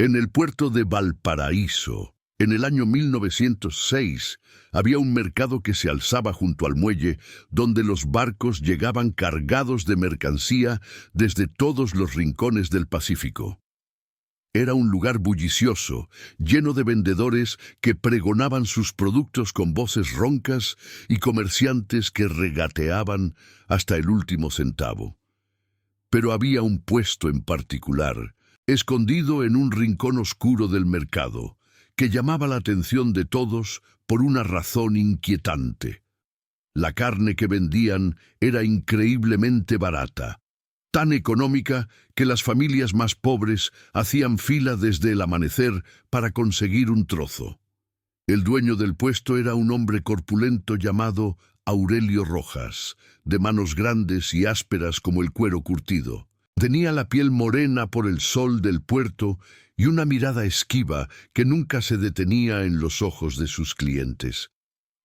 En el puerto de Valparaíso, en el año 1906, había un mercado que se alzaba junto al muelle, donde los barcos llegaban cargados de mercancía desde todos los rincones del Pacífico. Era un lugar bullicioso, lleno de vendedores que pregonaban sus productos con voces roncas y comerciantes que regateaban hasta el último centavo. Pero había un puesto en particular, escondido en un rincón oscuro del mercado, que llamaba la atención de todos por una razón inquietante. La carne que vendían era increíblemente barata, tan económica que las familias más pobres hacían fila desde el amanecer para conseguir un trozo. El dueño del puesto era un hombre corpulento llamado Aurelio Rojas, de manos grandes y ásperas como el cuero curtido. Tenía la piel morena por el sol del puerto y una mirada esquiva que nunca se detenía en los ojos de sus clientes.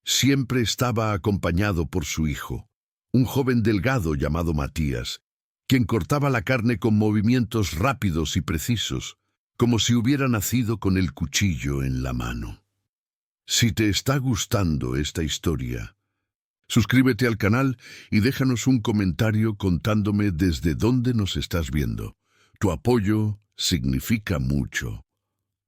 Siempre estaba acompañado por su hijo, un joven delgado llamado Matías, quien cortaba la carne con movimientos rápidos y precisos, como si hubiera nacido con el cuchillo en la mano. Si te está gustando esta historia, suscríbete al canal y déjanos un comentario contándome desde dónde nos estás viendo. Tu apoyo significa mucho.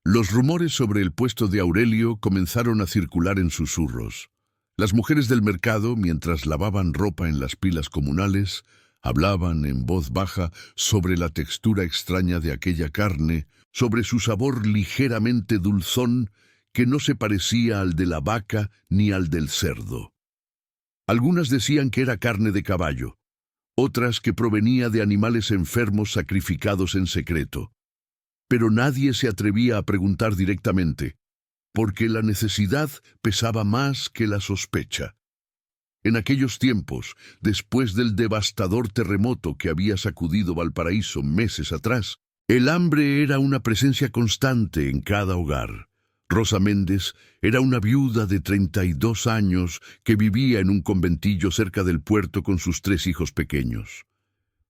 Los rumores sobre el puesto de Aurelio comenzaron a circular en susurros. Las mujeres del mercado, mientras lavaban ropa en las pilas comunales, hablaban en voz baja sobre la textura extraña de aquella carne, sobre su sabor ligeramente dulzón que no se parecía al de la vaca ni al del cerdo. Algunas decían que era carne de caballo, otras que provenía de animales enfermos sacrificados en secreto. Pero nadie se atrevía a preguntar directamente, porque la necesidad pesaba más que la sospecha. En aquellos tiempos, después del devastador terremoto que había sacudido Valparaíso meses atrás, el hambre era una presencia constante en cada hogar. Rosa Méndez era una viuda de 32 años que vivía en un conventillo cerca del puerto con sus 3 hijos pequeños.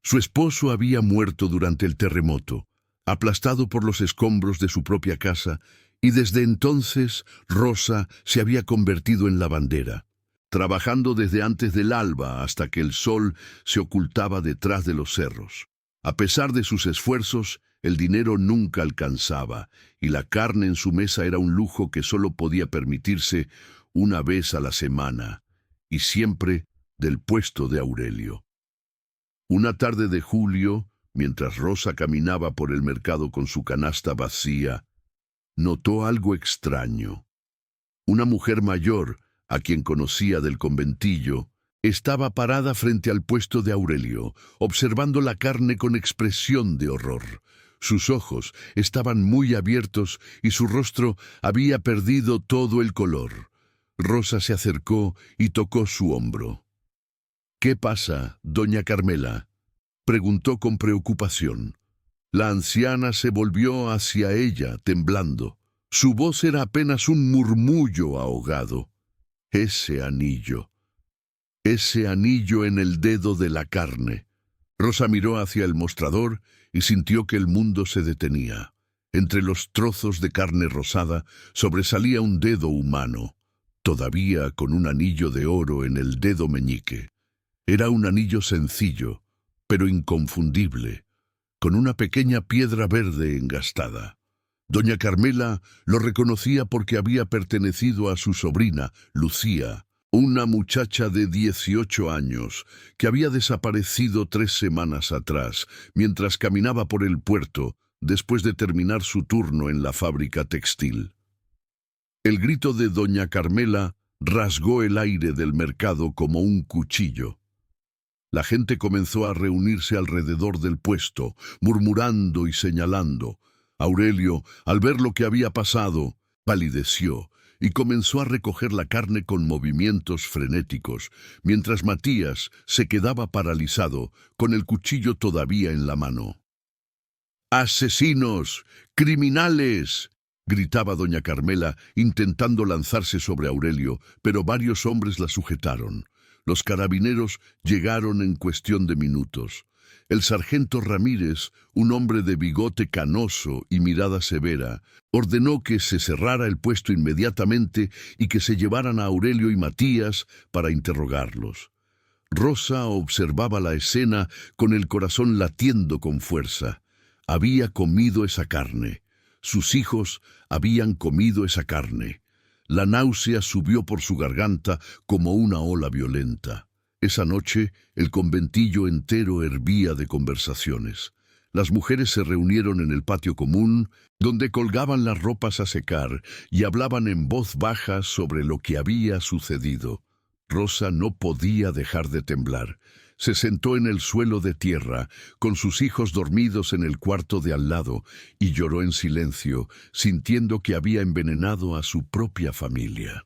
Su esposo había muerto durante el terremoto, aplastado por los escombros de su propia casa, y desde entonces Rosa se había convertido en lavandera, trabajando desde antes del alba hasta que el sol se ocultaba detrás de los cerros. A pesar de sus esfuerzos, el dinero nunca alcanzaba, y la carne en su mesa era un lujo que solo podía permitirse una vez a la semana, y siempre del puesto de Aurelio. Una tarde de julio, mientras Rosa caminaba por el mercado con su canasta vacía, notó algo extraño. Una mujer mayor, a quien conocía del conventillo, estaba parada frente al puesto de Aurelio, observando la carne con expresión de horror. Sus ojos estaban muy abiertos y su rostro había perdido todo el color. Rosa se acercó y tocó su hombro. «¿Qué pasa, doña Carmela?», preguntó con preocupación. La anciana se volvió hacia ella, temblando. Su voz era apenas un murmullo ahogado. Ese anillo en el dedo de la carne». Rosa miró hacia el mostrador y sintió que el mundo se detenía. Entre los trozos de carne rosada sobresalía un dedo humano, todavía con un anillo de oro en el dedo meñique. Era un anillo sencillo, pero inconfundible, con una pequeña piedra verde engastada. Doña Carmela lo reconocía porque había pertenecido a su sobrina, Lucía, una muchacha de 18 años que había desaparecido 3 semanas atrás, mientras caminaba por el puerto después de terminar su turno en la fábrica textil. El grito de doña Carmela rasgó el aire del mercado como un cuchillo. La gente comenzó a reunirse alrededor del puesto, murmurando y señalando. Aurelio, al ver lo que había pasado, palideció y comenzó a recoger la carne con movimientos frenéticos, mientras Matías se quedaba paralizado, con el cuchillo todavía en la mano. «¡Asesinos! ¡Criminales!», gritaba doña Carmela, intentando lanzarse sobre Aurelio, pero varios hombres la sujetaron. Los carabineros llegaron en cuestión de minutos. El sargento Ramírez, un hombre de bigote canoso y mirada severa, ordenó que se cerrara el puesto inmediatamente y que se llevaran a Aurelio y Matías para interrogarlos. Rosa observaba la escena con el corazón latiendo con fuerza. Había comido esa carne. Sus hijos habían comido esa carne. La náusea subió por su garganta como una ola violenta. Esa noche, el conventillo entero hervía de conversaciones. Las mujeres se reunieron en el patio común, donde colgaban las ropas a secar y hablaban en voz baja sobre lo que había sucedido. Rosa no podía dejar de temblar. Se sentó en el suelo de tierra, con sus hijos dormidos en el cuarto de al lado, y lloró en silencio, sintiendo que había envenenado a su propia familia.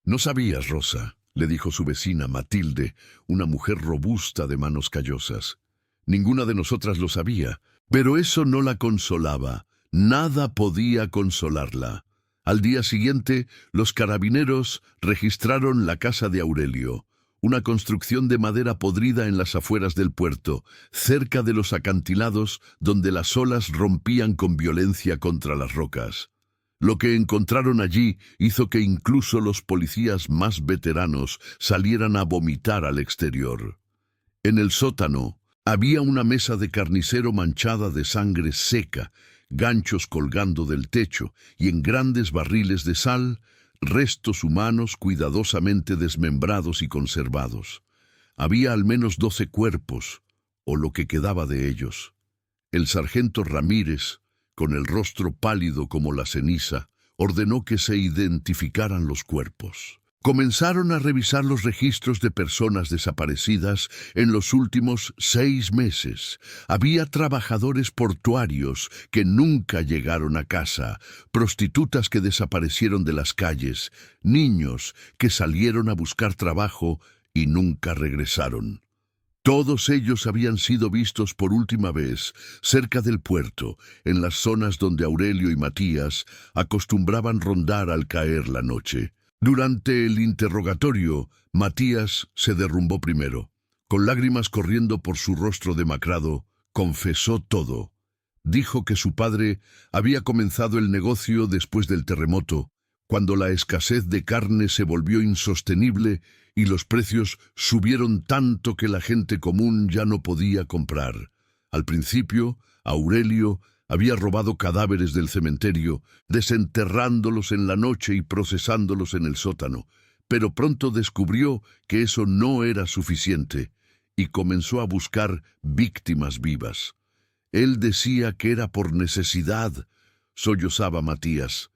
«No sabías, Rosa», le dijo su vecina Matilde, una mujer robusta de manos callosas. Ninguna de nosotras lo sabía, pero eso no la consolaba. Nada podía consolarla. Al día siguiente, los carabineros registraron la casa de Aurelio, una construcción de madera podrida en las afueras del puerto, cerca de los acantilados donde las olas rompían con violencia contra las rocas. Lo que encontraron allí hizo que incluso los policías más veteranos salieran a vomitar al exterior. En el sótano había una mesa de carnicero manchada de sangre seca, ganchos colgando del techo y en grandes barriles de sal, restos humanos cuidadosamente desmembrados y conservados. Había al menos 12 cuerpos, o lo que quedaba de ellos. El sargento Ramírez, con el rostro pálido como la ceniza, ordenó que se identificaran los cuerpos. Comenzaron a revisar los registros de personas desaparecidas en los últimos 6 meses. Había trabajadores portuarios que nunca llegaron a casa, prostitutas que desaparecieron de las calles, niños que salieron a buscar trabajo y nunca regresaron. Todos ellos habían sido vistos por última vez cerca del puerto, en las zonas donde Aurelio y Matías acostumbraban rondar al caer la noche. Durante el interrogatorio, Matías se derrumbó primero. Con lágrimas corriendo por su rostro demacrado, confesó todo. Dijo que su padre había comenzado el negocio después del terremoto, cuando la escasez de carne se volvió insostenible y los precios subieron tanto que la gente común ya no podía comprar. Al principio, Aurelio había robado cadáveres del cementerio, desenterrándolos en la noche y procesándolos en el sótano, pero pronto descubrió que eso no era suficiente y comenzó a buscar víctimas vivas. Él decía que era por necesidad, sollozaba Matías.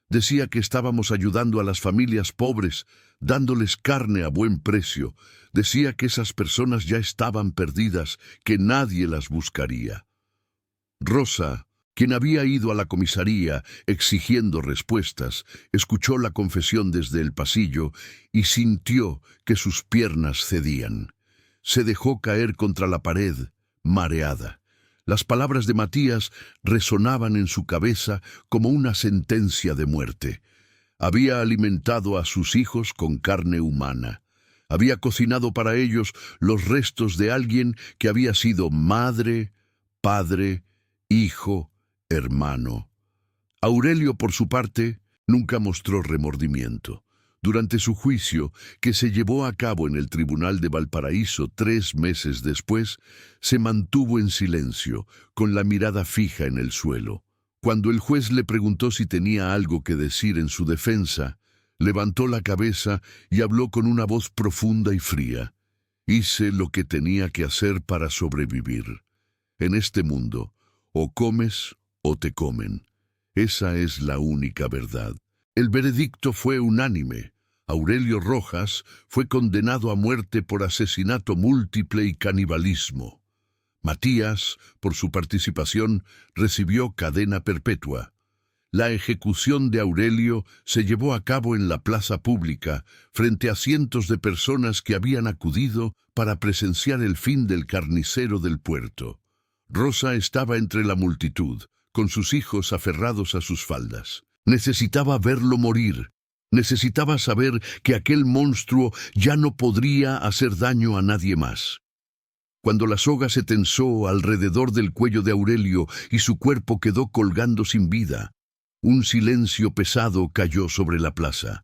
Decía que estábamos ayudando a las familias pobres, dándoles carne a buen precio. Decía que esas personas ya estaban perdidas, que nadie las buscaría. Rosa, quien había ido a la comisaría exigiendo respuestas, escuchó la confesión desde el pasillo y sintió que sus piernas cedían. Se dejó caer contra la pared, mareada. Las palabras de Matías resonaban en su cabeza como una sentencia de muerte. Había alimentado a sus hijos con carne humana. Había cocinado para ellos los restos de alguien que había sido madre, padre, hijo, hermano. Aurelio, por su parte, nunca mostró remordimiento. Durante su juicio, que se llevó a cabo en el Tribunal de Valparaíso 3 meses después, se mantuvo en silencio, con la mirada fija en el suelo. Cuando el juez le preguntó si tenía algo que decir en su defensa, levantó la cabeza y habló con una voz profunda y fría. «Hice lo que tenía que hacer para sobrevivir. En este mundo, o comes o te comen. Esa es la única verdad». El veredicto fue unánime. Aurelio Rojas fue condenado a muerte por asesinato múltiple y canibalismo. Matías, por su participación, recibió cadena perpetua. La ejecución de Aurelio se llevó a cabo en la plaza pública, frente a cientos de personas que habían acudido para presenciar el fin del carnicero del puerto. Rosa estaba entre la multitud, con sus hijos aferrados a sus faldas. Necesitaba verlo morir. Necesitaba saber que aquel monstruo ya no podría hacer daño a nadie más. cuando la soga se tensó alrededor del cuello de Aurelio y su cuerpo quedó colgando sin vida. Un silencio pesado cayó sobre la plaza.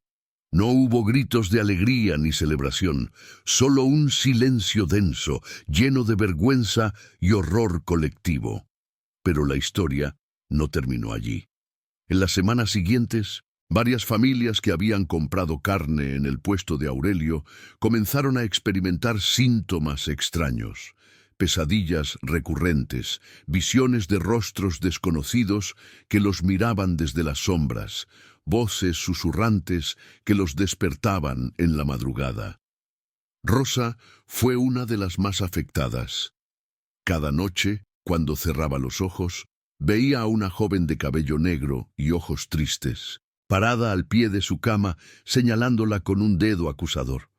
No hubo gritos de alegría ni celebración, solo un silencio denso, lleno de vergüenza y horror colectivo. Pero la historia no terminó allí. En las semanas siguientes, varias familias que habían comprado carne en el puesto de Aurelio comenzaron a experimentar síntomas extraños. Pesadillas recurrentes, visiones de rostros desconocidos que los miraban desde las sombras, voces susurrantes que los despertaban en la madrugada. Rosa fue una de las más afectadas. Cada noche, cuando cerraba los ojos, veía a una joven de cabello negro y ojos tristes, parada al pie de su cama, señalándola con un dedo acusador.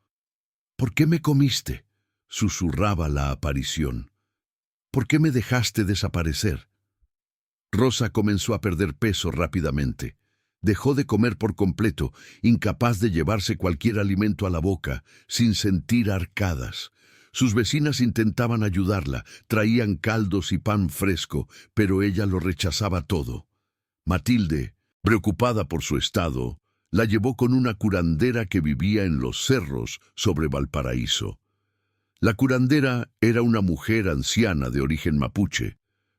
«¿Por qué me comiste?», susurraba la aparición. «¿Por qué me dejaste desaparecer?». Rosa comenzó a perder peso rápidamente. Dejó de comer por completo, incapaz de llevarse cualquier alimento a la boca, sin sentir arcadas. Sus vecinas intentaban ayudarla, traían caldos y pan fresco, pero ella lo rechazaba todo. Matilde, preocupada por su estado, la llevó con una curandera que vivía en los cerros sobre Valparaíso. La curandera era una mujer anciana de origen mapuche,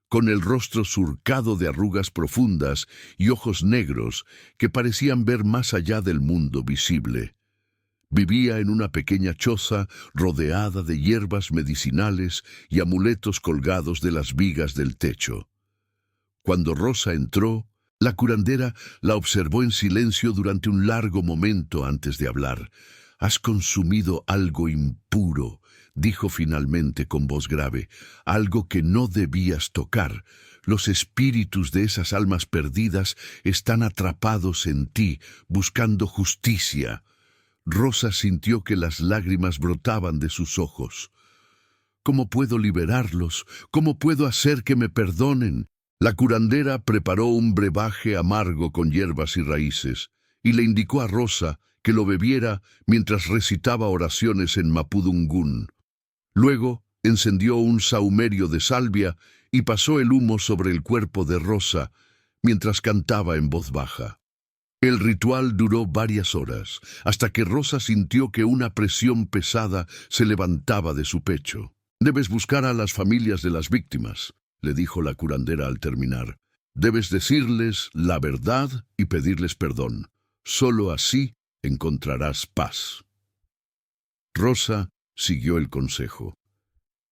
con el rostro surcado de arrugas profundas y ojos negros que parecían ver más allá del mundo visible. Vivía en una pequeña choza rodeada de hierbas medicinales y amuletos colgados de las vigas del techo. Cuando Rosa entró, la curandera la observó en silencio durante un largo momento antes de hablar. «Has consumido algo impuro», dijo finalmente con voz grave, «algo que no debías tocar. Los espíritus de esas almas perdidas están atrapados en ti, buscando justicia». Rosa sintió que las lágrimas brotaban de sus ojos. «¿Cómo puedo liberarlos? ¿Cómo puedo hacer que me perdonen?». La curandera preparó un brebaje amargo con hierbas y raíces, y le indicó a Rosa que lo bebiera mientras recitaba oraciones en mapudungún. Luego encendió un sahumerio de salvia y pasó el humo sobre el cuerpo de Rosa mientras cantaba en voz baja. El ritual duró varias horas, hasta que Rosa sintió que una presión pesada se levantaba de su pecho. «Debes buscar a las familias de las víctimas», le dijo la curandera al terminar. «Debes decirles la verdad y pedirles perdón. Solo así encontrarás paz». Rosa siguió el consejo.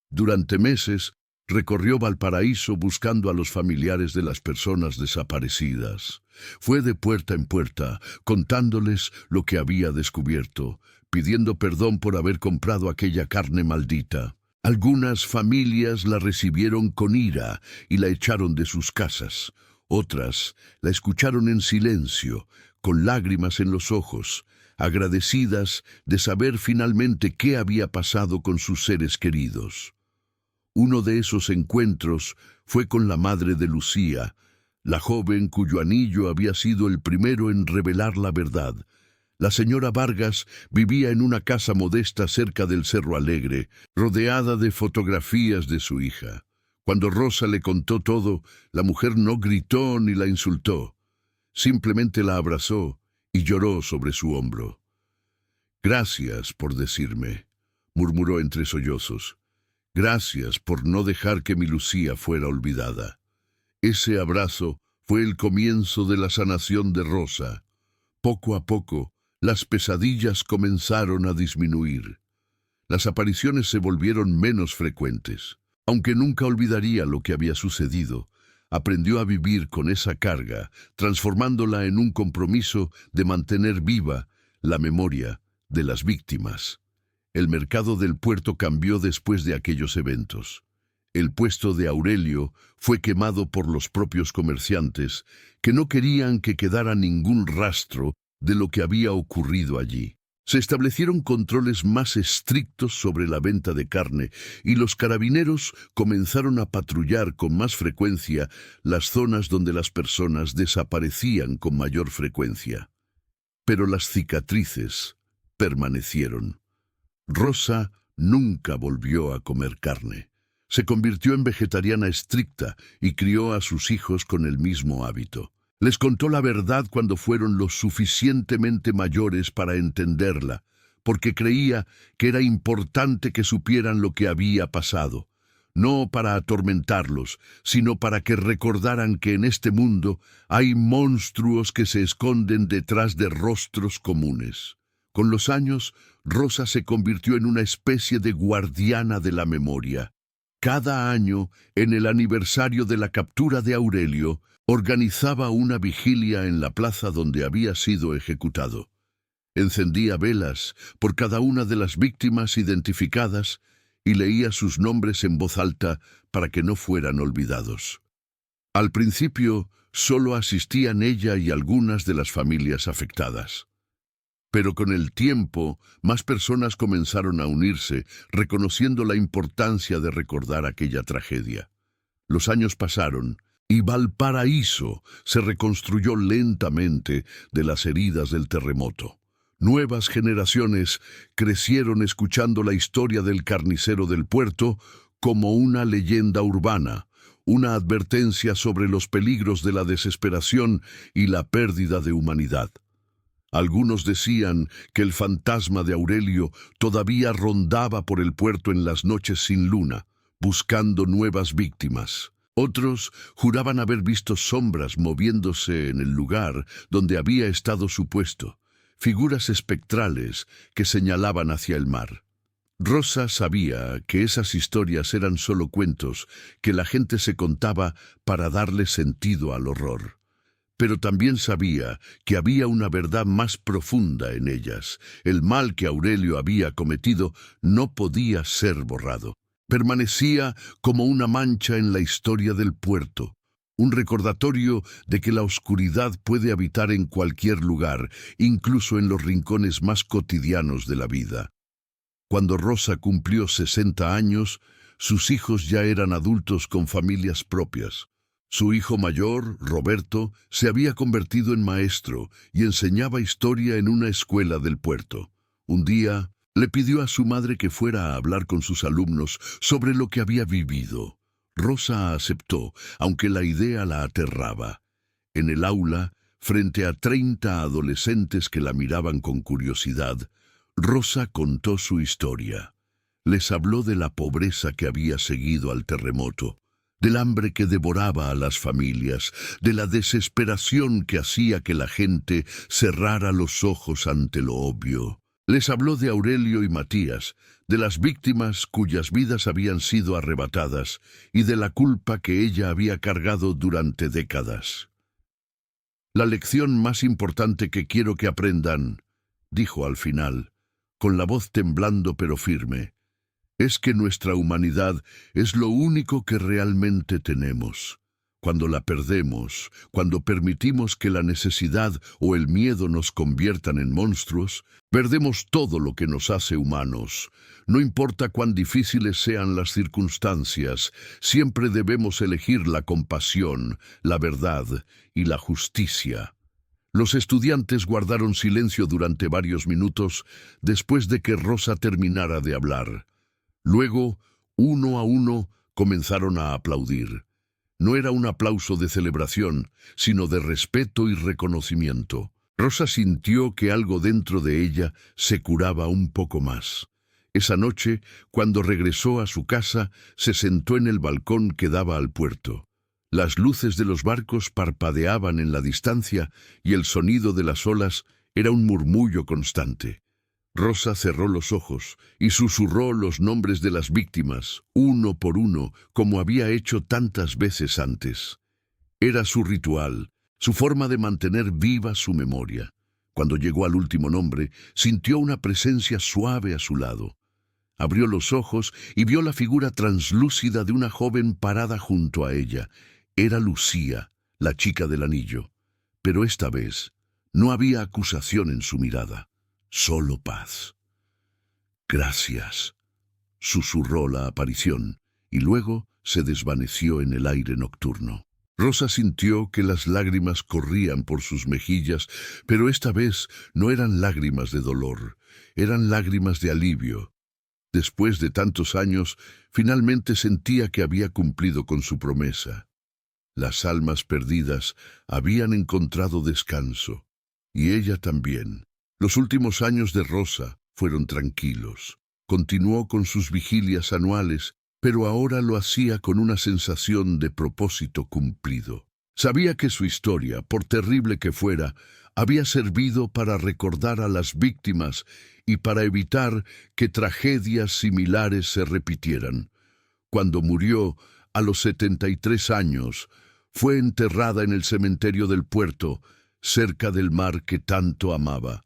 Durante meses recorrió Valparaíso buscando a los familiares de las personas desaparecidas. Fue de puerta en puerta, contándoles lo que había descubierto, pidiendo perdón por haber comprado aquella carne maldita. Algunas familias la recibieron con ira y la echaron de sus casas. Otras la escucharon en silencio, con lágrimas en los ojos, agradecidas de saber finalmente qué había pasado con sus seres queridos. Uno de esos encuentros fue con la madre de Lucía, la joven cuyo anillo había sido el primero en revelar la verdad. La señora Vargas vivía en una casa modesta cerca del Cerro Alegre, rodeada de fotografías de su hija. Cuando Rosa le contó todo, la mujer no gritó ni la insultó. Simplemente la abrazó y lloró sobre su hombro. «Gracias por decirme», murmuró entre sollozos. «Gracias por no dejar que mi Lucía fuera olvidada». Ese abrazo fue el comienzo de la sanación de Rosa. Poco a poco, las pesadillas comenzaron a disminuir. Las apariciones se volvieron menos frecuentes. Aunque nunca olvidaría lo que había sucedido, aprendió a vivir con esa carga, transformándola en un compromiso de mantener viva la memoria de las víctimas. El mercado del puerto cambió después de aquellos eventos. El puesto de Aurelio fue quemado por los propios comerciantes, que no querían que quedara ningún rastro de lo que había ocurrido allí. Se establecieron controles más estrictos sobre la venta de carne y los carabineros comenzaron a patrullar con más frecuencia las zonas donde las personas desaparecían con mayor frecuencia. Pero las cicatrices permanecieron. Rosa Nunca volvió a comer carne. Se convirtió en vegetariana estricta y crió a sus hijos con el mismo hábito. Les contó la verdad cuando fueron lo suficientemente mayores para entenderla, porque creía que era importante que supieran lo que había pasado, no para atormentarlos, sino para que recordaran que en este mundo hay monstruos que se esconden detrás de rostros comunes. Con los años, Rosa se convirtió en una especie de guardiana de la memoria. Cada año, en el aniversario de la captura de Aurelio, organizaba una vigilia en la plaza donde había sido ejecutado. Encendía velas por cada una de las víctimas identificadas y leía sus nombres en voz alta para que no fueran olvidados. Al principio, solo asistían ella y algunas de las familias afectadas. Pero con el tiempo, más personas comenzaron a unirse, reconociendo la importancia de recordar aquella tragedia. Los años pasaron, y Valparaíso se reconstruyó lentamente de las heridas del terremoto. Nuevas generaciones crecieron escuchando la historia del carnicero del puerto como una leyenda urbana, una advertencia sobre los peligros de la desesperación y la pérdida de humanidad. Algunos decían que el fantasma de Aurelio todavía rondaba por el puerto en las noches sin luna, buscando nuevas víctimas. Otros juraban haber visto sombras moviéndose en el lugar donde había estado su puesto, figuras espectrales que señalaban hacia el mar. Rosa sabía que esas historias eran solo cuentos que la gente se contaba para darle sentido al horror. Pero también sabía que había una verdad más profunda en ellas. El mal que Aurelio había cometido no podía ser borrado. Permanecía como una mancha en la historia del puerto, un recordatorio de que la oscuridad puede habitar en cualquier lugar, incluso en los rincones más cotidianos de la vida. Cuando Rosa cumplió 60 años, sus hijos ya eran adultos con familias propias. Su hijo mayor, Roberto, se había convertido en maestro y enseñaba historia en una escuela del puerto. Un día, le pidió a su madre que fuera a hablar con sus alumnos sobre lo que había vivido. Rosa aceptó, aunque la idea la aterraba. En el aula, frente a 30 adolescentes que la miraban con curiosidad, Rosa contó su historia. Les habló de la pobreza que había seguido al terremoto, del hambre que devoraba a las familias, de la desesperación que hacía que la gente cerrara los ojos ante lo obvio. Les habló de Aurelio y Matías, de las víctimas cuyas vidas habían sido arrebatadas y de la culpa que ella había cargado durante décadas. La lección más importante que quiero que aprendan, dijo al final, con la voz temblando pero firme, es que nuestra humanidad es lo único que realmente tenemos. Cuando la perdemos, cuando permitimos que la necesidad o el miedo nos conviertan en monstruos, perdemos todo lo que nos hace humanos. No importa cuán difíciles sean las circunstancias, siempre debemos elegir la compasión, la verdad y la justicia. Los estudiantes guardaron silencio durante varios minutos después de que Rosa terminara de hablar. Luego, uno a uno, comenzaron a aplaudir. No era un aplauso de celebración, sino de respeto y reconocimiento. Rosa sintió que algo dentro de ella se curaba un poco más. Esa noche, cuando regresó a su casa, se sentó en el balcón que daba al puerto. Las luces de los barcos parpadeaban en la distancia y el sonido de las olas era un murmullo constante. Rosa cerró los ojos y susurró los nombres de las víctimas, uno por uno, como había hecho tantas veces antes. Era su ritual, su forma de mantener viva su memoria. Cuando llegó al último nombre, sintió una presencia suave a su lado. Abrió los ojos y vio la figura translúcida de una joven parada junto a ella. Era Lucía, la chica del anillo. Pero esta vez no había acusación en su mirada. Solo paz. Gracias, susurró la aparición, y luego se desvaneció en el aire nocturno. Rosa sintió que las lágrimas corrían por sus mejillas, pero esta vez no eran lágrimas de dolor, eran lágrimas de alivio. Después de tantos años, finalmente sentía que había cumplido con su promesa. Las almas perdidas habían encontrado descanso, y ella también. Los últimos años de Rosa fueron tranquilos. Continuó con sus vigilias anuales, pero ahora lo hacía con una sensación de propósito cumplido. Sabía que su historia, por terrible que fuera, había servido para recordar a las víctimas y para evitar que tragedias similares se repitieran. Cuando murió, a los 73 años, fue enterrada en el cementerio del puerto, cerca del mar que tanto amaba.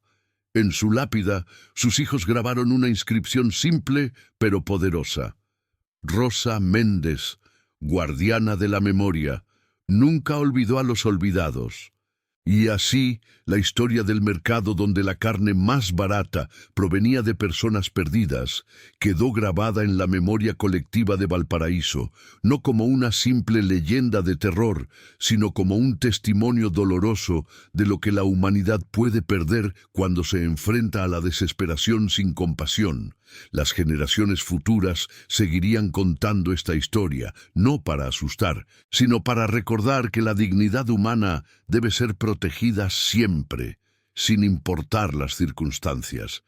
En su lápida, sus hijos grabaron una inscripción simple pero poderosa. Rosa Méndez, guardiana de la memoria, nunca olvidó a los olvidados. Y así, la historia del mercado donde la carne más barata provenía de personas perdidas quedó grabada en la memoria colectiva de Valparaíso, no como una simple leyenda de terror, sino como un testimonio doloroso de lo que la humanidad puede perder cuando se enfrenta a la desesperación sin compasión. Las generaciones futuras seguirían contando esta historia, no para asustar, sino para recordar que la dignidad humana debe ser protegida siempre, sin importar las circunstancias.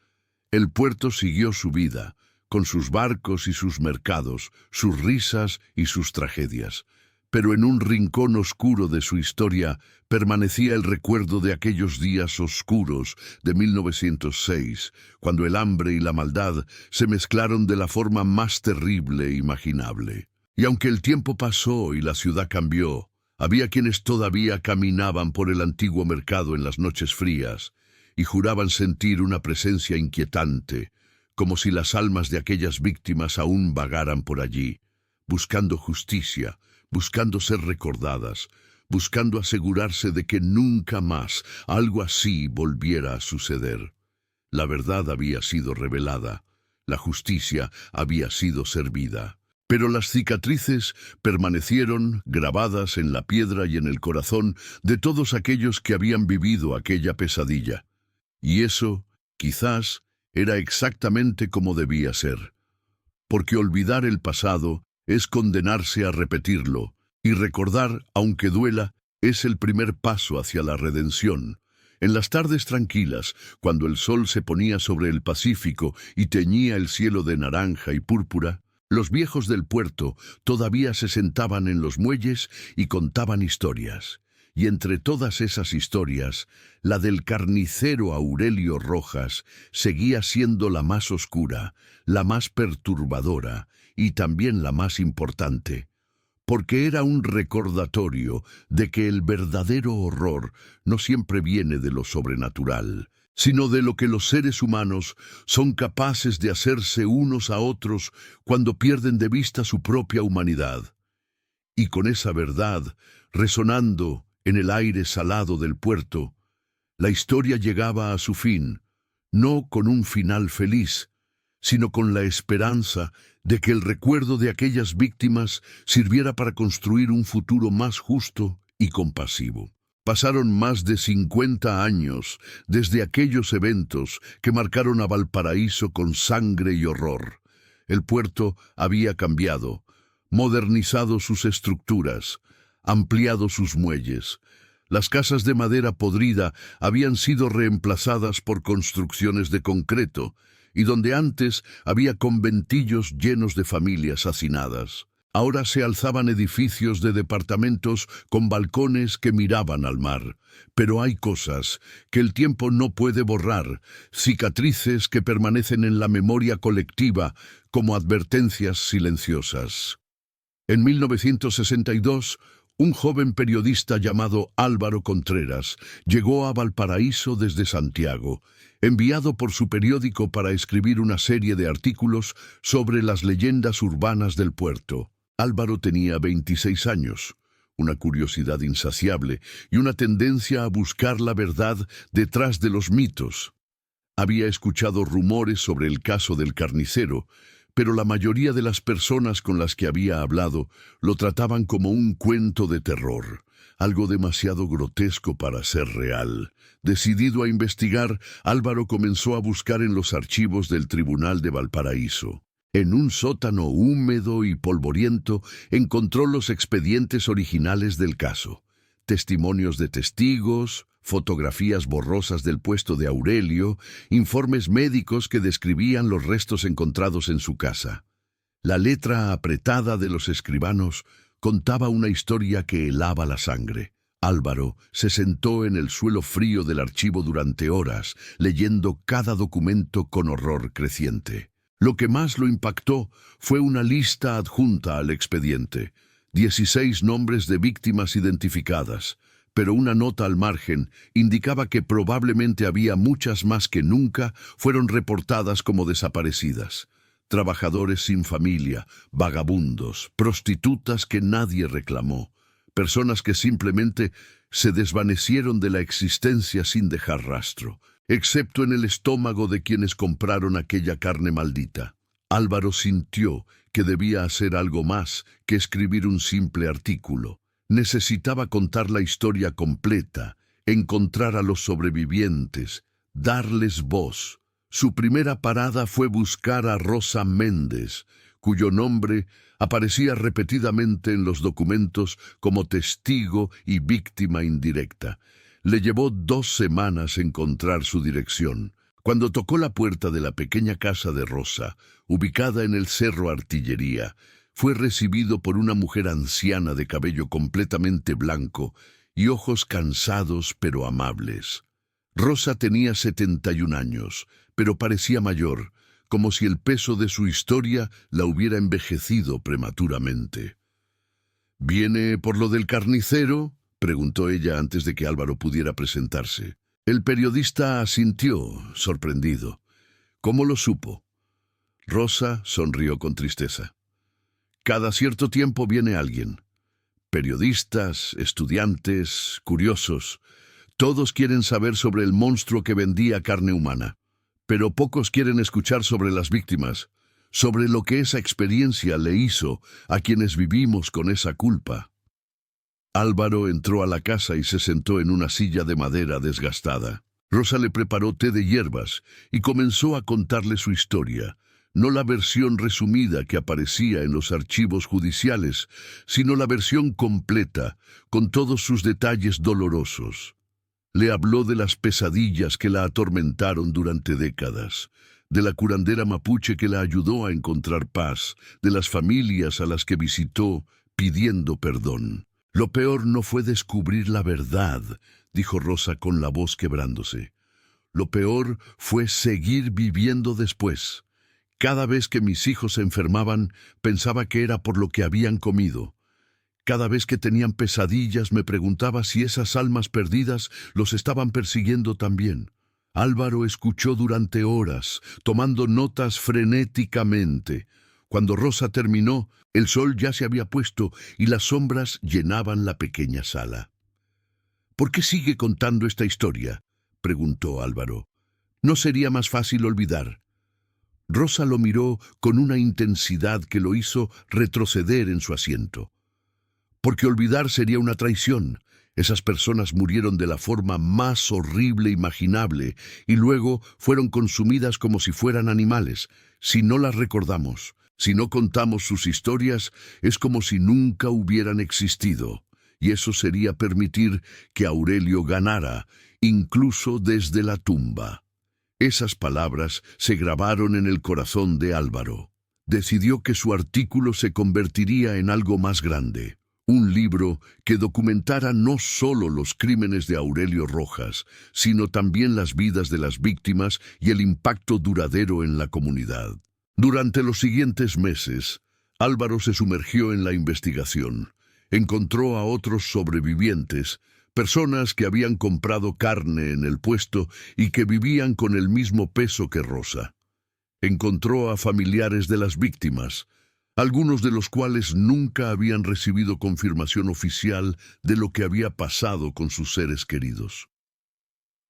El puerto siguió su vida, con sus barcos y sus mercados, sus risas y sus tragedias. Pero en un rincón oscuro de su historia permanecía el recuerdo de aquellos días oscuros de 1906, cuando el hambre y la maldad se mezclaron de la forma más terrible imaginable. Y aunque el tiempo pasó y la ciudad cambió, había quienes todavía caminaban por el antiguo mercado en las noches frías y juraban sentir una presencia inquietante, como si las almas de aquellas víctimas aún vagaran por allí, buscando justicia, buscando ser recordadas, buscando asegurarse de que nunca más algo así volviera a suceder. La verdad había sido revelada, la justicia había sido servida, pero las cicatrices permanecieron grabadas en la piedra y en el corazón de todos aquellos que habían vivido aquella pesadilla. Y eso, quizás, era exactamente como debía ser, porque olvidar el pasado es condenarse a repetirlo, y recordar, aunque duela, es el primer paso hacia la redención. En las tardes tranquilas, cuando el sol se ponía sobre el Pacífico y teñía el cielo de naranja y púrpura, los viejos del puerto todavía se sentaban en los muelles y contaban historias. Y entre todas esas historias, la del carnicero Aurelio Rojas seguía siendo la más oscura, la más perturbadora y también la más importante, porque era un recordatorio de que el verdadero horror no siempre viene de lo sobrenatural, sino de lo que los seres humanos son capaces de hacerse unos a otros cuando pierden de vista su propia humanidad. Y con esa verdad resonando en el aire salado del puerto, la historia llegaba a su fin, no con un final feliz, sino con la esperanza de que el recuerdo de aquellas víctimas sirviera para construir un futuro más justo y compasivo. Pasaron más de 50 años desde aquellos eventos que marcaron a Valparaíso con sangre y horror. El puerto había cambiado, modernizado sus estructuras, ampliado sus muelles. Las casas de madera podrida habían sido reemplazadas por construcciones de concreto, y donde antes había conventillos llenos de familias hacinadas, ahora se alzaban edificios de departamentos con balcones que miraban al mar. Pero hay cosas que el tiempo no puede borrar, cicatrices que permanecen en la memoria colectiva como advertencias silenciosas. En 1962, un joven periodista llamado Álvaro Contreras llegó a Valparaíso desde Santiago, enviado por su periódico para escribir una serie de artículos sobre las leyendas urbanas del puerto. Álvaro tenía 26 años, una curiosidad insaciable y una tendencia a buscar la verdad detrás de los mitos. Había escuchado rumores sobre el caso del carnicero, pero la mayoría de las personas con las que había hablado lo trataban como un cuento de terror, algo demasiado grotesco para ser real. Decidido a investigar, Álvaro comenzó a buscar en los archivos del Tribunal de Valparaíso. En un sótano húmedo y polvoriento encontró los expedientes originales del caso, testimonios de testigos, fotografías borrosas del puesto de Aurelio, informes médicos que describían los restos encontrados en su casa. La letra apretada de los escribanos contaba una historia que helaba la sangre. Álvaro se sentó en el suelo frío del archivo durante horas, leyendo cada documento con horror creciente. Lo que más lo impactó fue una lista adjunta al expediente, 16 nombres de víctimas identificadas, pero una nota al margen indicaba que probablemente había muchas más que nunca fueron reportadas como desaparecidas. Trabajadores sin familia, vagabundos, prostitutas que nadie reclamó, personas que simplemente se desvanecieron de la existencia sin dejar rastro, excepto en el estómago de quienes compraron aquella carne maldita. Álvaro sintió que debía hacer algo más que escribir un simple artículo. Necesitaba contar la historia completa, encontrar a los sobrevivientes, darles voz. Su primera parada fue buscar a Rosa Méndez, cuyo nombre aparecía repetidamente en los documentos como testigo y víctima indirecta. Le llevó 2 semanas encontrar su dirección. Cuando tocó la puerta de la pequeña casa de Rosa, ubicada en el Cerro Artillería, fue recibido por una mujer anciana de cabello completamente blanco y ojos cansados pero amables. Rosa tenía 71 años, pero parecía mayor, como si el peso de su historia la hubiera envejecido prematuramente. «¿Viene por lo del carnicero?», preguntó ella antes de que Álvaro pudiera presentarse. El periodista asintió, sorprendido. «¿Cómo lo supo?». Rosa sonrió con tristeza. «Cada cierto tiempo viene alguien. Periodistas, estudiantes, curiosos. Todos quieren saber sobre el monstruo que vendía carne humana. Pero pocos quieren escuchar sobre las víctimas, sobre lo que esa experiencia le hizo a quienes vivimos con esa culpa». Álvaro entró a la casa y se sentó en una silla de madera desgastada. Rosa le preparó té de hierbas y comenzó a contarle su historia, no la versión resumida que aparecía en los archivos judiciales, sino la versión completa, con todos sus detalles dolorosos. Le habló de las pesadillas que la atormentaron durante décadas, de la curandera mapuche que la ayudó a encontrar paz, de las familias a las que visitó pidiendo perdón. «Lo peor no fue descubrir la verdad», dijo Rosa con la voz quebrándose. «Lo peor fue seguir viviendo después. Cada vez que mis hijos se enfermaban, pensaba que era por lo que habían comido. Cada vez que tenían pesadillas, me preguntaba si esas almas perdidas los estaban persiguiendo también». Álvaro escuchó durante horas, tomando notas frenéticamente. Cuando Rosa terminó, el sol ya se había puesto y las sombras llenaban la pequeña sala. «¿Por qué sigue contando esta historia?», preguntó Álvaro. «¿No sería más fácil olvidar?». Rosa lo miró con una intensidad que lo hizo retroceder en su asiento. «Porque olvidar sería una traición. Esas personas murieron de la forma más horrible imaginable y luego fueron consumidas como si fueran animales. Si no las recordamos, si no contamos sus historias, es como si nunca hubieran existido. Y eso sería permitir que Aurelio ganara, incluso desde la tumba». Esas palabras se grabaron en el corazón de Álvaro. Decidió que su artículo se convertiría en algo más grande. Un libro que documentara no solo los crímenes de Aurelio Rojas, sino también las vidas de las víctimas y el impacto duradero en la comunidad. Durante los siguientes meses, Álvaro se sumergió en la investigación. Encontró a otros sobrevivientes, personas que habían comprado carne en el puesto y que vivían con el mismo peso que Rosa. Encontró a familiares de las víctimas, algunos de los cuales nunca habían recibido confirmación oficial de lo que había pasado con sus seres queridos.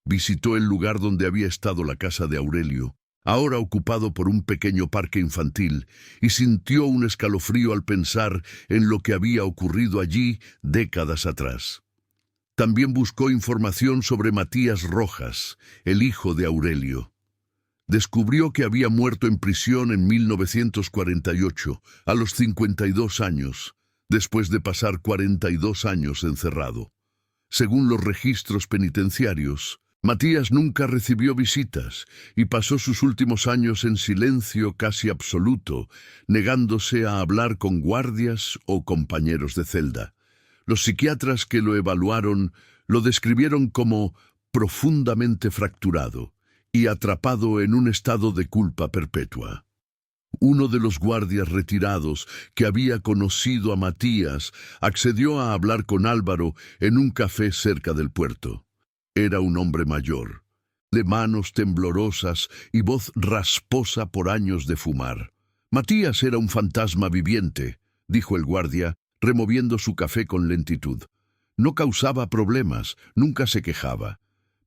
Visitó el lugar donde había estado la casa de Aurelio, ahora ocupado por un pequeño parque infantil, y sintió un escalofrío al pensar en lo que había ocurrido allí décadas atrás. También buscó información sobre Matías Rojas, el hijo de Aurelio. Descubrió que había muerto en prisión en 1948, a los 52 años, después de pasar 42 años encerrado. Según los registros penitenciarios, Matías nunca recibió visitas y pasó sus últimos años en silencio casi absoluto, negándose a hablar con guardias o compañeros de celda. Los psiquiatras que lo evaluaron lo describieron como profundamente fracturado y atrapado en un estado de culpa perpetua. Uno de los guardias retirados que había conocido a Matías accedió a hablar con Álvaro en un café cerca del puerto. Era un hombre mayor, de manos temblorosas y voz rasposa por años de fumar. Matías era un fantasma viviente, dijo el guardia, removiendo su café con lentitud. No causaba problemas, nunca se quejaba.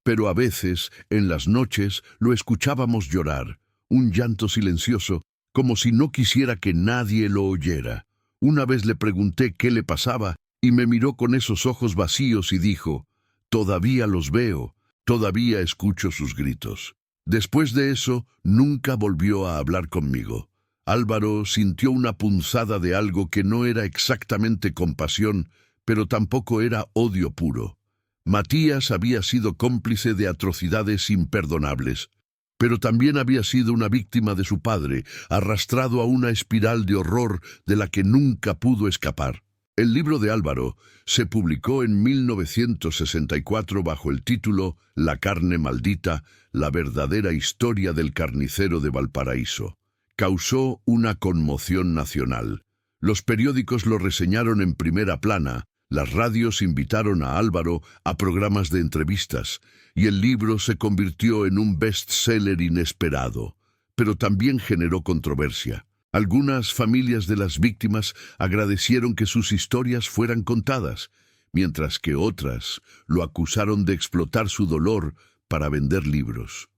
Pero a veces, en las noches, lo escuchábamos llorar, un llanto silencioso, como si no quisiera que nadie lo oyera. Una vez le pregunté qué le pasaba y me miró con esos ojos vacíos y dijo: «Todavía los veo, todavía escucho sus gritos». Después de eso, nunca volvió a hablar conmigo. Álvaro sintió una punzada de algo que no era exactamente compasión, pero tampoco era odio puro. Matías había sido cómplice de atrocidades imperdonables, pero también había sido una víctima de su padre, arrastrado a una espiral de horror de la que nunca pudo escapar. El libro de Álvaro se publicó en 1964 bajo el título La carne maldita, la verdadera historia del carnicero de Valparaíso. Causó una conmoción nacional. Los periódicos lo reseñaron en primera plana, las radios invitaron a Álvaro a programas de entrevistas, y el libro se convirtió en un bestseller inesperado, pero también generó controversia. Algunas familias de las víctimas agradecieron que sus historias fueran contadas, mientras que otras lo acusaron de explotar su dolor para vender libros.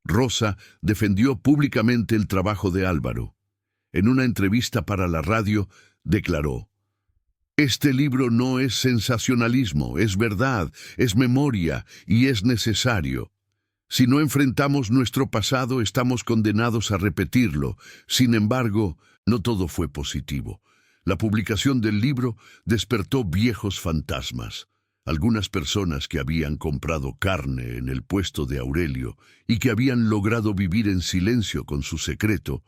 Rosa defendió públicamente el trabajo de Álvaro. En una entrevista para la radio, declaró: «Este libro no es sensacionalismo, es verdad, es memoria y es necesario. Si no enfrentamos nuestro pasado, estamos condenados a repetirlo. Sin embargo, no todo fue positivo. La publicación del libro despertó viejos fantasmas. Algunas personas que habían comprado carne en el puesto de Aurelio y que habían logrado vivir en silencio con su secreto,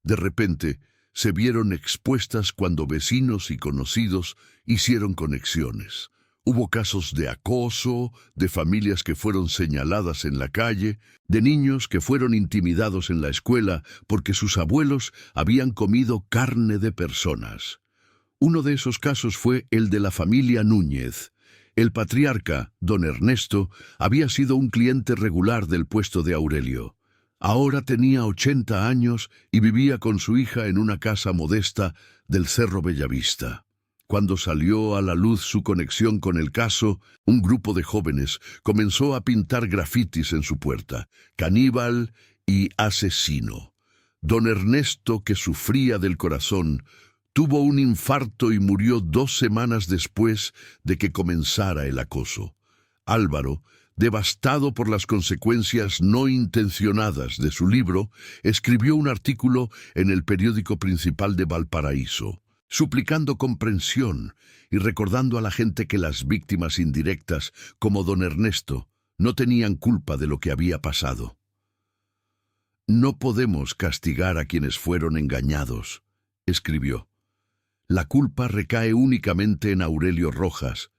de repente se vieron expuestas cuando vecinos y conocidos hicieron conexiones. Hubo casos de acoso, de familias que fueron señaladas en la calle, de niños que fueron intimidados en la escuela porque sus abuelos habían comido carne de personas. Uno de esos casos fue el de la familia Núñez. El patriarca, don Ernesto, había sido un cliente regular del puesto de Aurelio. Ahora tenía 80 años y vivía con su hija en una casa modesta del Cerro Bellavista. Cuando salió a la luz su conexión con el caso, un grupo de jóvenes comenzó a pintar grafitis en su puerta: caníbal y asesino. Don Ernesto, que sufría del corazón, tuvo un infarto y murió 2 semanas después de que comenzara el acoso. Álvaro, devastado por las consecuencias no intencionadas de su libro, escribió un artículo en el periódico principal de Valparaíso, suplicando comprensión y recordando a la gente que las víctimas indirectas, como don Ernesto, no tenían culpa de lo que había pasado. «No podemos castigar a quienes fueron engañados», escribió. «La culpa recae únicamente en Aurelio Rojas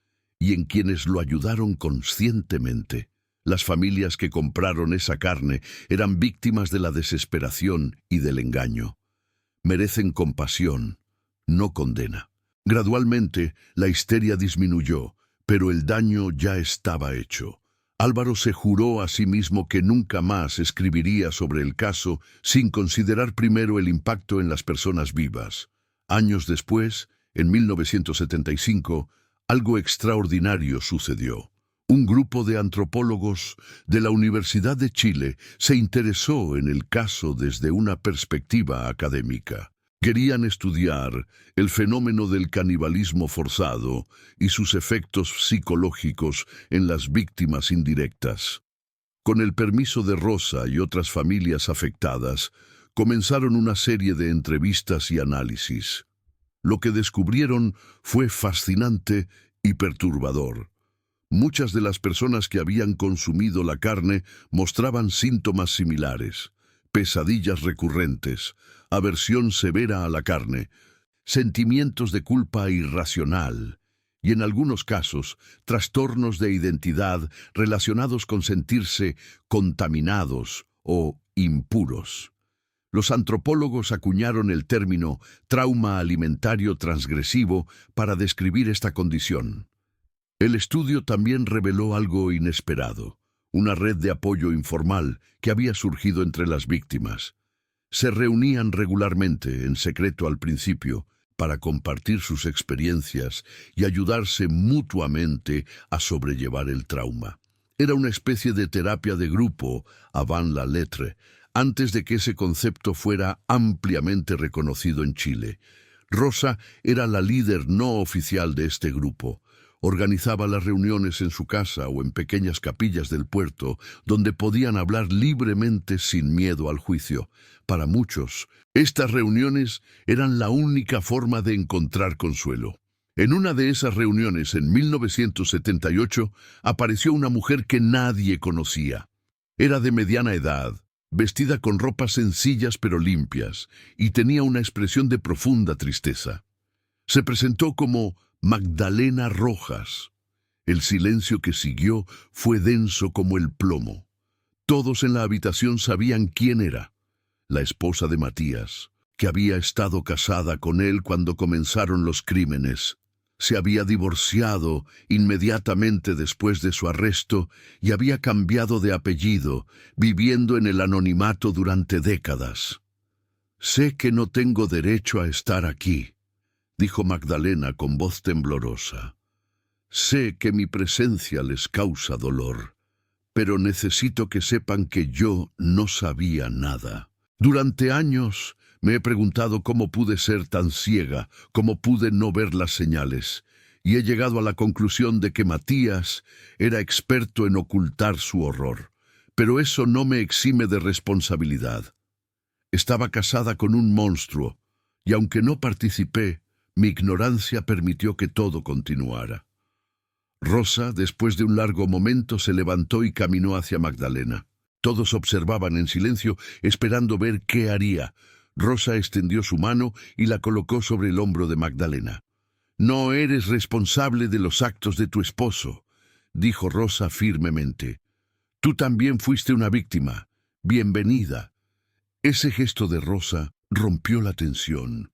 y en quienes lo ayudaron conscientemente. Las familias que compraron esa carne eran víctimas de la desesperación y del engaño. Merecen compasión, no condena». Gradualmente, la histeria disminuyó, pero el daño ya estaba hecho. Álvaro se juró a sí mismo que nunca más escribiría sobre el caso sin considerar primero el impacto en las personas vivas. Años después, en 1975, algo extraordinario sucedió. Un grupo de antropólogos de la Universidad de Chile se interesó en el caso desde una perspectiva académica. Querían estudiar el fenómeno del canibalismo forzado y sus efectos psicológicos en las víctimas indirectas. Con el permiso de Rosa y otras familias afectadas, comenzaron una serie de entrevistas y análisis. Lo que descubrieron fue fascinante y perturbador. Muchas de las personas que habían consumido la carne mostraban síntomas similares: pesadillas recurrentes, aversión severa a la carne, sentimientos de culpa irracional y, en algunos casos, trastornos de identidad relacionados con sentirse contaminados o impuros. Los antropólogos acuñaron el término trauma alimentario transgresivo para describir esta condición. El estudio también reveló algo inesperado: una red de apoyo informal que había surgido entre las víctimas. Se reunían regularmente, en secreto al principio, para compartir sus experiencias y ayudarse mutuamente a sobrellevar el trauma. Era una especie de terapia de grupo, avant la lettre, antes de que ese concepto fuera ampliamente reconocido en Chile. Rosa era la líder no oficial de este grupo. Organizaba las reuniones en su casa o en pequeñas capillas del puerto, donde podían hablar libremente sin miedo al juicio. Para muchos, estas reuniones eran la única forma de encontrar consuelo. En una de esas reuniones, en 1978, apareció una mujer que nadie conocía. Era de mediana edad, vestida con ropas sencillas pero limpias, y tenía una expresión de profunda tristeza. Se presentó como Magdalena Rojas. El silencio que siguió fue denso como el plomo. Todos en la habitación sabían quién era: la esposa de Matías, que había estado casada con él cuando comenzaron los crímenes. Se había divorciado inmediatamente después de su arresto y había cambiado de apellido, viviendo en el anonimato durante décadas. «Sé que no tengo derecho a estar aquí», dijo Magdalena con voz temblorosa. «Sé que mi presencia les causa dolor, pero necesito que sepan que yo no sabía nada. Durante años me he preguntado cómo pude ser tan ciega, cómo pude no ver las señales, y he llegado a la conclusión de que Matías era experto en ocultar su horror. Pero eso no me exime de responsabilidad. Estaba casada con un monstruo, y aunque no participé, mi ignorancia permitió que todo continuara». Rosa, después de un largo momento, se levantó y caminó hacia Magdalena. Todos observaban en silencio, esperando ver qué haría. Rosa extendió su mano y la colocó sobre el hombro de Magdalena. «No eres responsable de los actos de tu esposo», dijo Rosa firmemente. «Tú también fuiste una víctima. Bienvenida». Ese gesto de Rosa rompió la tensión.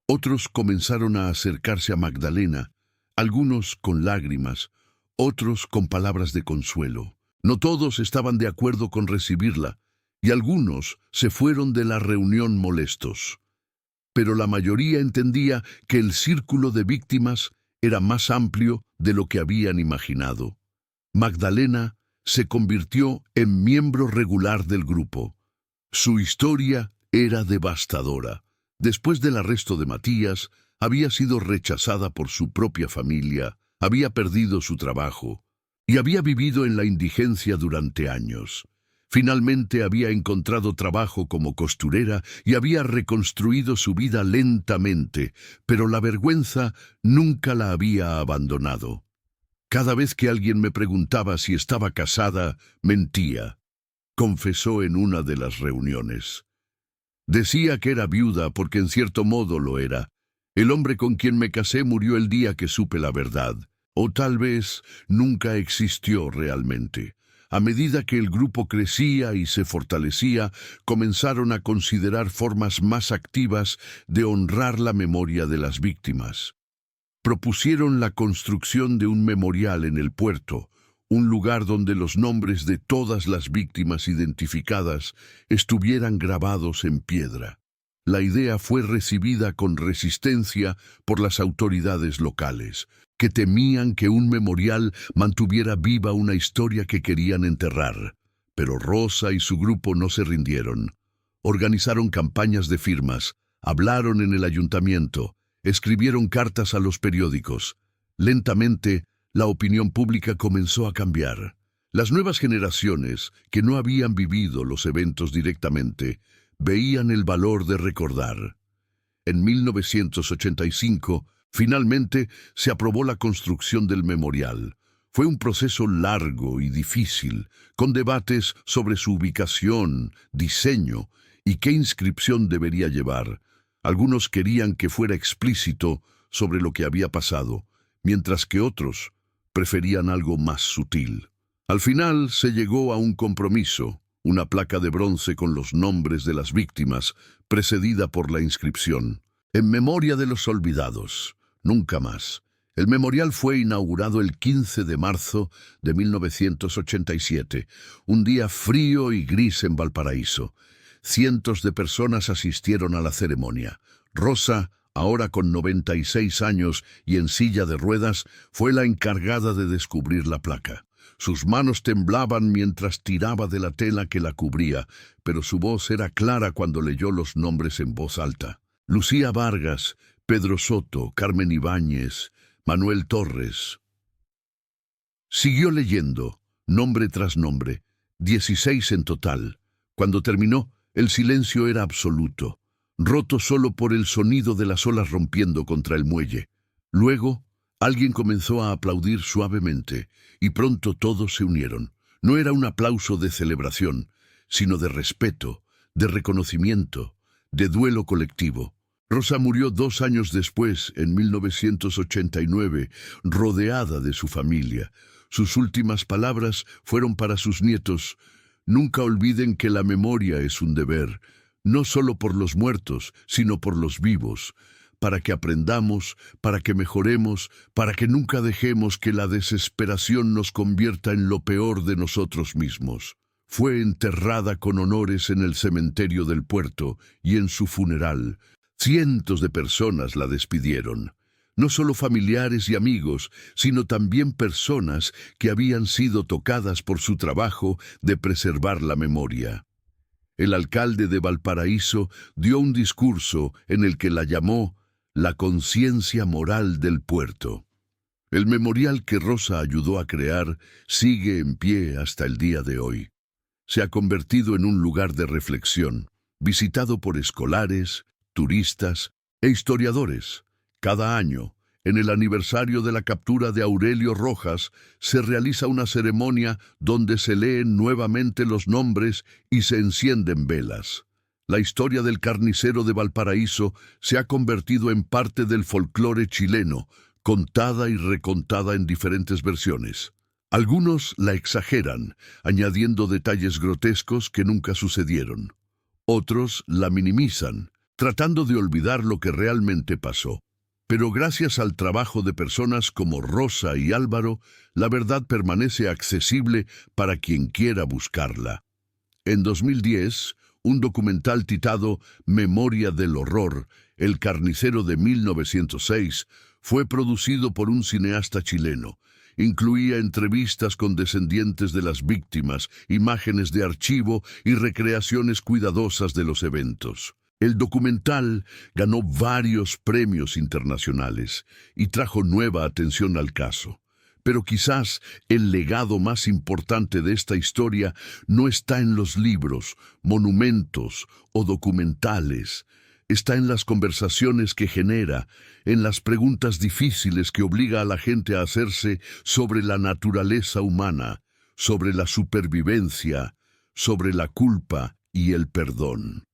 Otros comenzaron a acercarse a Magdalena, algunos con lágrimas, otros con palabras de consuelo. No todos estaban de acuerdo con recibirla, y algunos se fueron de la reunión molestos. Pero la mayoría entendía que el círculo de víctimas era más amplio de lo que habían imaginado. Magdalena se convirtió en miembro regular del grupo. Su historia era devastadora. Después del arresto de Matías, había sido rechazada por su propia familia, había perdido su trabajo y había vivido en la indigencia durante años. Finalmente había encontrado trabajo como costurera y había reconstruido su vida lentamente, pero la vergüenza nunca la había abandonado. Cada vez que alguien me preguntaba si estaba casada, mentía, confesó en una de las reuniones. Decía que era viuda porque en cierto modo lo era. El hombre con quien me casé murió el día que supe la verdad, o tal vez nunca existió realmente. A medida que el grupo crecía y se fortalecía, comenzaron a considerar formas más activas de honrar la memoria de las víctimas. Propusieron la construcción de un memorial en el puerto, un lugar donde los nombres de todas las víctimas identificadas estuvieran grabados en piedra. La idea fue recibida con resistencia por las autoridades locales, que temían que un memorial mantuviera viva una historia que querían enterrar. Pero Rosa y su grupo no se rindieron. Organizaron campañas de firmas, hablaron en el ayuntamiento, escribieron cartas a los periódicos. Lentamente, la opinión pública comenzó a cambiar. Las nuevas generaciones, que no habían vivido los eventos directamente, veían el valor de recordar. En 1985, finalmente, se aprobó la construcción del memorial. Fue un proceso largo y difícil, con debates sobre su ubicación, diseño y qué inscripción debería llevar. Algunos querían que fuera explícito sobre lo que había pasado, mientras que otros preferían algo más sutil. Al final se llegó a un compromiso, una placa de bronce con los nombres de las víctimas, precedida por la inscripción: en memoria de los olvidados, nunca más. El memorial fue inaugurado el 15 de marzo de 1987, un día frío y gris en Valparaíso. Cientos de personas asistieron a la ceremonia. Rosa, ahora con 96 años y en silla de ruedas, fue la encargada de descubrir la placa. Sus manos temblaban mientras tiraba de la tela que la cubría, pero su voz era clara cuando leyó los nombres en voz alta: Lucía Vargas, Pedro Soto, Carmen Ibáñez, Manuel Torres. Siguió leyendo, nombre tras nombre, 16 en total. Cuando terminó, el silencio era absoluto, roto solo por el sonido de las olas rompiendo contra el muelle. Luego, alguien comenzó a aplaudir suavemente, y pronto todos se unieron. No era un aplauso de celebración, sino de respeto, de reconocimiento, de duelo colectivo. Rosa murió 2 años después, en 1989, rodeada de su familia. Sus últimas palabras fueron para sus nietos: nunca olviden que la memoria es un deber, no solo por los muertos, sino por los vivos, para que aprendamos, para que mejoremos, para que nunca dejemos que la desesperación nos convierta en lo peor de nosotros mismos. Fue enterrada con honores en el cementerio del puerto, y en su funeral cientos de personas la despidieron. No solo familiares y amigos, sino también personas que habían sido tocadas por su trabajo de preservar la memoria. El alcalde de Valparaíso dio un discurso en el que la llamó la conciencia moral del puerto. El memorial que Rosa ayudó a crear sigue en pie hasta el día de hoy. Se ha convertido en un lugar de reflexión, visitado por escolares, turistas e historiadores. Cada año, en el aniversario de la captura de Aurelio Rojas, se realiza una ceremonia donde se leen nuevamente los nombres y se encienden velas. La historia del carnicero de Valparaíso se ha convertido en parte del folclore chileno, contada y recontada en diferentes versiones. Algunos la exageran, añadiendo detalles grotescos que nunca sucedieron. Otros la minimizan, tratando de olvidar lo que realmente pasó. Pero gracias al trabajo de personas como Rosa y Álvaro, la verdad permanece accesible para quien quiera buscarla. En 2010, un documental titulado Memoria del Horror, El carnicero de 1906, fue producido por un cineasta chileno. Incluía entrevistas con descendientes de las víctimas, imágenes de archivo y recreaciones cuidadosas de los eventos. El documental ganó varios premios internacionales y trajo nueva atención al caso. Pero quizás el legado más importante de esta historia no está en los libros, monumentos o documentales. Está en las conversaciones que genera, en las preguntas difíciles que obliga a la gente a hacerse sobre la naturaleza humana, sobre la supervivencia, sobre la culpa y el perdón.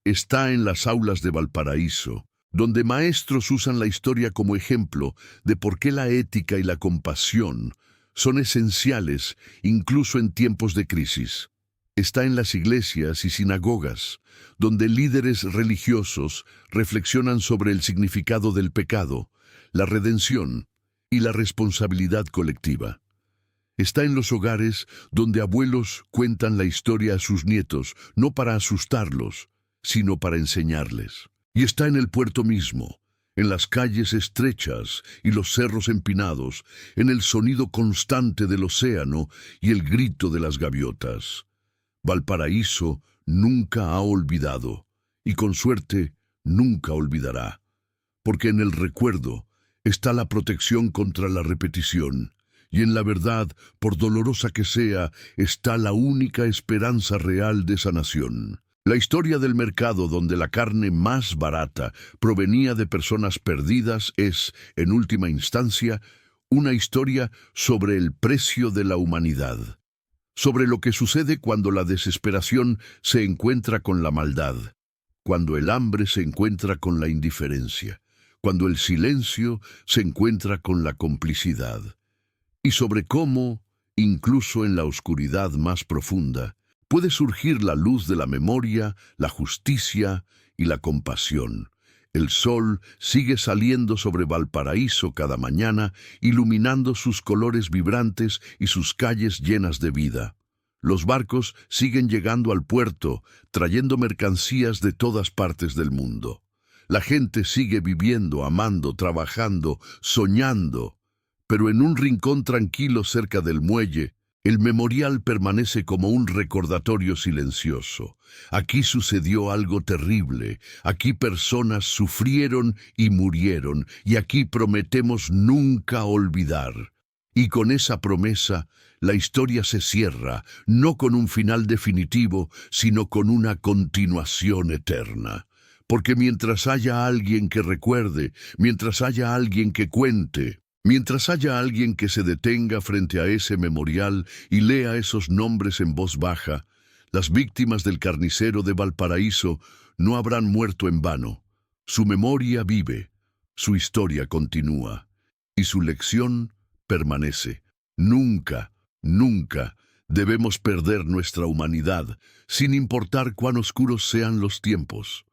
Está en las aulas de Valparaíso, donde maestros usan la historia como ejemplo de por qué la ética y la compasión son esenciales incluso en tiempos de crisis. Está en las iglesias y sinagogas, donde líderes religiosos reflexionan sobre el significado del pecado, la redención y la responsabilidad colectiva. Está en los hogares donde abuelos cuentan la historia a sus nietos, no para asustarlos, sino para enseñarles. Y está en el puerto mismo, en las calles estrechas y los cerros empinados, en el sonido constante del océano y el grito de las gaviotas. Valparaíso nunca ha olvidado, y con suerte nunca olvidará, porque en el recuerdo está la protección contra la repetición y en la verdad, por dolorosa que sea, está la única esperanza real de sanación. La historia del mercado donde la carne más barata provenía de personas perdidas es, en última instancia, una historia sobre el precio de la humanidad, sobre lo que sucede cuando la desesperación se encuentra con la maldad, cuando el hambre se encuentra con la indiferencia, cuando el silencio se encuentra con la complicidad, y sobre cómo, incluso en la oscuridad más profunda, puede surgir la luz de la memoria, la justicia y la compasión. El sol sigue saliendo sobre Valparaíso cada mañana, iluminando sus colores vibrantes y sus calles llenas de vida. Los barcos siguen llegando al puerto, trayendo mercancías de todas partes del mundo. La gente sigue viviendo, amando, trabajando, soñando. Pero en un rincón tranquilo cerca del muelle, el memorial permanece como un recordatorio silencioso. Aquí sucedió algo terrible, aquí personas sufrieron y murieron, y aquí prometemos nunca olvidar. Y con esa promesa, la historia se cierra, no con un final definitivo, sino con una continuación eterna. Porque mientras haya alguien que recuerde, mientras haya alguien que cuente, mientras haya alguien que se detenga frente a ese memorial y lea esos nombres en voz baja, las víctimas del carnicero de Valparaíso no habrán muerto en vano. Su memoria vive, su historia continúa, y su lección permanece. Nunca, nunca debemos perder nuestra humanidad, sin importar cuán oscuros sean los tiempos.